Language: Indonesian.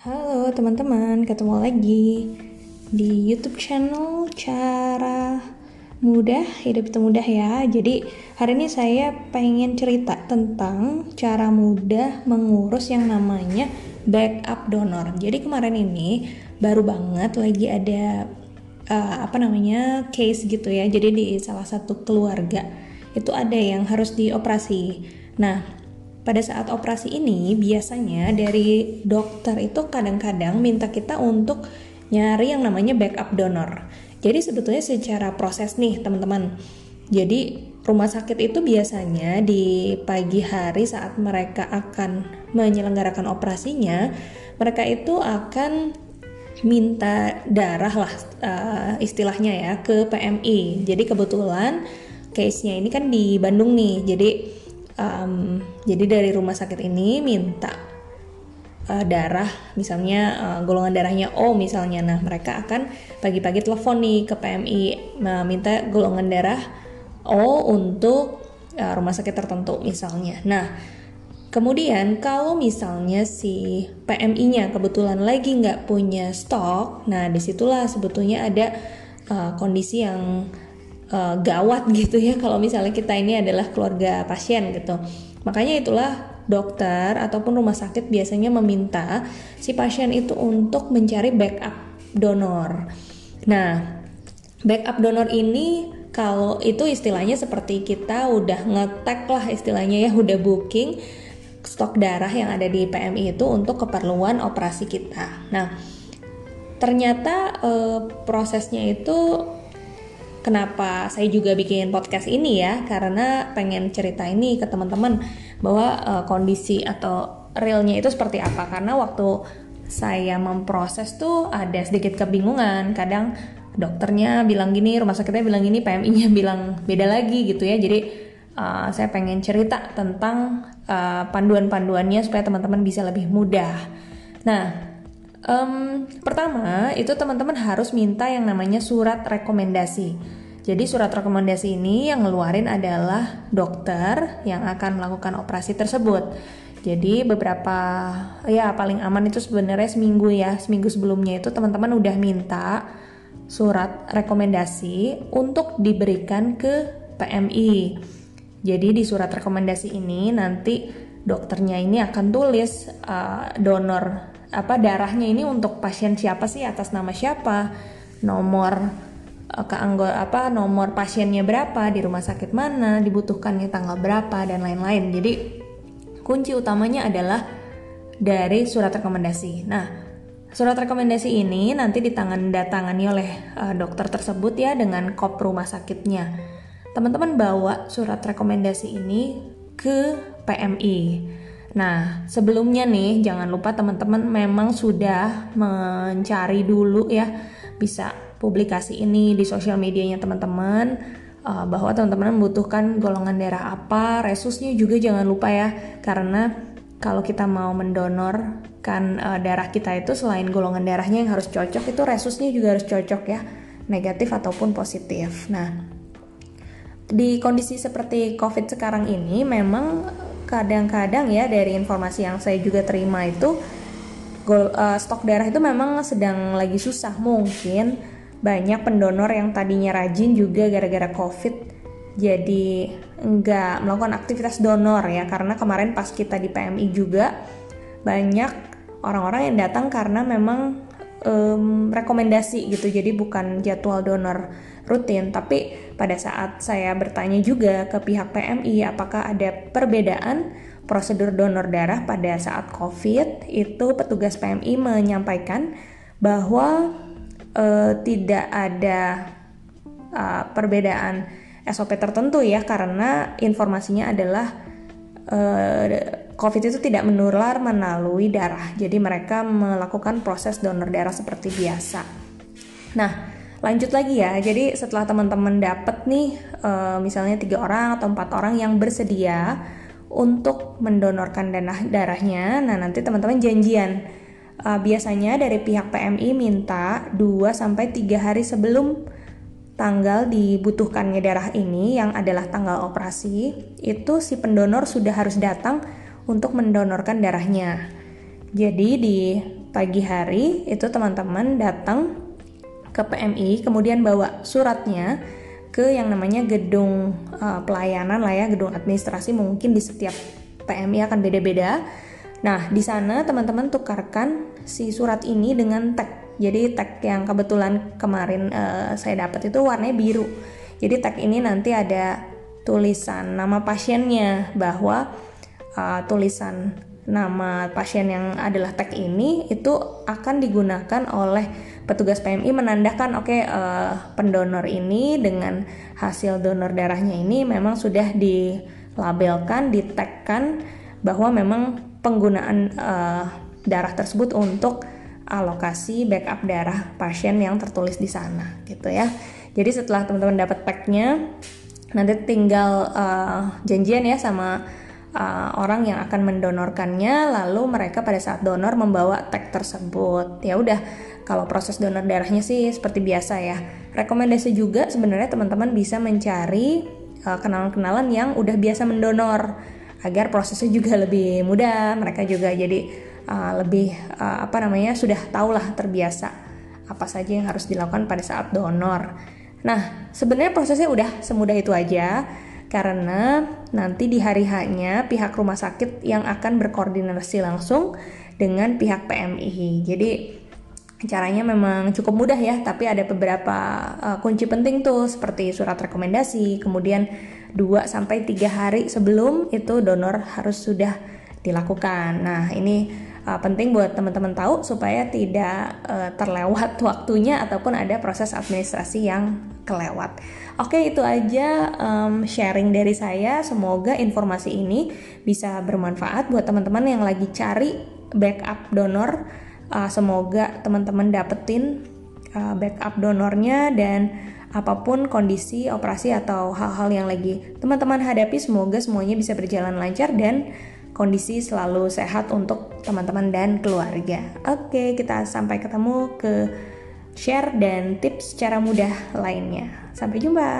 Halo teman-teman, ketemu lagi di YouTube channel Cara Mudah, Hidup Itu Mudah ya. Jadi hari ini saya pengen cerita tentang cara mudah mengurus yang namanya backup donor. Jadi kemarin ini baru banget lagi ada case gitu ya. Jadi di salah satu keluarga itu ada yang harus dioperasi. Nah, pada saat operasi ini biasanya dari dokter itu kadang-kadang minta kita untuk nyari yang namanya backup donor. Jadi sebetulnya secara proses nih teman-teman. Jadi rumah sakit itu biasanya di pagi hari saat mereka akan menyelenggarakan operasinya, mereka itu akan minta darah lah istilahnya ya ke PMI. Jadi kebetulan case-nya ini kan di Bandung nih. Jadi dari rumah sakit ini minta darah, misalnya golongan darahnya O misalnya. Nah, mereka akan pagi-pagi telepon nih ke PMI minta golongan darah O untuk rumah sakit tertentu misalnya. Nah, kemudian kalau misalnya si PMI-nya kebetulan lagi nggak punya stok, nah disitulah sebetulnya ada kondisi yang gawat gitu ya kalau misalnya kita ini adalah keluarga pasien gitu. Makanya itulah dokter ataupun rumah sakit biasanya meminta si pasien itu untuk mencari backup donor. Nah, backup donor ini kalau itu istilahnya seperti kita udah nge-tag lah istilahnya ya, udah booking stok darah yang ada di PMI itu untuk keperluan operasi kita. Nah, ternyata prosesnya itu kenapa saya juga bikin podcast ini ya, karena pengen cerita ini ke teman-teman bahwa kondisi atau realnya itu seperti apa. Karena waktu saya memproses tuh ada sedikit kebingungan. Kadang dokternya bilang gini, rumah sakitnya bilang gini, PMI-nya bilang beda lagi gitu ya. Jadi saya pengen cerita tentang panduan-panduannya supaya teman-teman bisa lebih mudah. Nah, pertama itu teman-teman harus minta yang namanya surat rekomendasi. Jadi surat rekomendasi ini yang ngeluarin adalah dokter yang akan melakukan operasi tersebut. Jadi beberapa paling aman itu sebenarnya seminggu sebelumnya itu teman-teman udah minta surat rekomendasi untuk diberikan ke PMI. Jadi di surat rekomendasi ini nanti dokternya ini akan tulis donor darahnya ini untuk pasien siapa sih, atas nama siapa, nomor nomor pasiennya berapa, di rumah sakit mana, dibutuhkannya tanggal berapa dan lain-lain. Jadi kunci utamanya adalah dari surat rekomendasi. Nah, surat rekomendasi ini nanti ditangani oleh dokter tersebut ya dengan kop rumah sakitnya. Teman-teman bawa surat rekomendasi ini ke PMI. Nah, sebelumnya nih jangan lupa teman-teman memang sudah mencari dulu ya, bisa publikasi ini di sosial medianya teman-teman bahwa teman-teman membutuhkan golongan darah apa, resusnya juga jangan lupa ya, karena kalau kita mau mendonorkan darah kita itu selain golongan darahnya yang harus cocok, itu resusnya juga harus cocok ya, negatif ataupun positif. Nah, di kondisi seperti COVID sekarang ini memang kadang-kadang ya dari informasi yang saya juga terima itu stok darah itu memang sedang lagi susah. Mungkin banyak pendonor yang tadinya rajin juga gara-gara COVID jadi nggak melakukan aktivitas donor ya, karena kemarin pas kita di PMI juga banyak orang-orang yang datang karena memang rekomendasi gitu, jadi bukan jadwal donor rutin. Tapi pada saat saya bertanya juga ke pihak PMI apakah ada perbedaan prosedur donor darah pada saat COVID, itu petugas PMI menyampaikan bahwa tidak ada perbedaan SOP tertentu ya, karena informasinya adalah COVID itu tidak menular melalui darah. Jadi mereka melakukan proses donor darah seperti biasa. Nah, lanjut lagi ya. Jadi setelah teman-teman dapat nih misalnya 3 orang atau 4 orang yang bersedia untuk mendonorkan darahnya, nah nanti teman-teman janjian. Biasanya dari pihak PMI minta 2-3 hari sebelum tanggal dibutuhkannya darah ini yang adalah tanggal operasi, itu si pendonor sudah harus datang untuk mendonorkan darahnya. Jadi di pagi hari itu teman-teman datang ke PMI, kemudian bawa suratnya ke yang namanya gedung pelayanan lah ya, gedung administrasi, mungkin di setiap PMI akan beda-beda. Nah, di sana teman-teman tukarkan si surat ini dengan tag. Jadi tag yang kebetulan kemarin saya dapat itu warnanya biru. Jadi tag ini nanti ada tulisan nama pasiennya, bahwa tulisan nama pasien yang adalah tag ini itu akan digunakan oleh petugas PMI menandakan pendonor ini dengan hasil donor darahnya ini memang sudah dilabelkan, ditagkan bahwa memang penggunaan darah tersebut untuk alokasi backup darah pasien yang tertulis di sana gitu ya. Jadi setelah teman-teman dapat tagnya, nanti tinggal janjian ya sama orang yang akan mendonorkannya, lalu mereka pada saat donor membawa tag tersebut. Ya udah, kalau proses donor darahnya sih seperti biasa ya. Rekomendasi juga sebenarnya teman-teman bisa mencari kenalan-kenalan yang udah biasa mendonor agar prosesnya juga lebih mudah. Mereka juga jadi lebih sudah tahulah, terbiasa apa saja yang harus dilakukan pada saat donor. Nah, sebenarnya prosesnya udah semudah itu aja. Karena nanti di hari H-nya pihak rumah sakit yang akan berkoordinasi langsung dengan pihak PMI. Jadi caranya memang cukup mudah ya, tapi ada beberapa kunci penting tuh, seperti surat rekomendasi, kemudian 2-3 hari sebelum itu donor harus sudah dilakukan. Nah, ini penting buat teman-teman tahu supaya tidak terlewat waktunya ataupun ada proses administrasi yang kelewat. Oke, itu aja sharing dari saya. Semoga informasi ini bisa bermanfaat buat teman-teman yang lagi cari backup donor. Semoga teman-teman dapetin backup donornya, dan apapun kondisi operasi atau hal-hal yang lagi teman-teman hadapi, semoga semuanya bisa berjalan lancar dan kondisi selalu sehat untuk teman-teman dan keluarga. Oke, kita sampai ketemu ke share dan tips cara mudah lainnya. Sampai jumpa.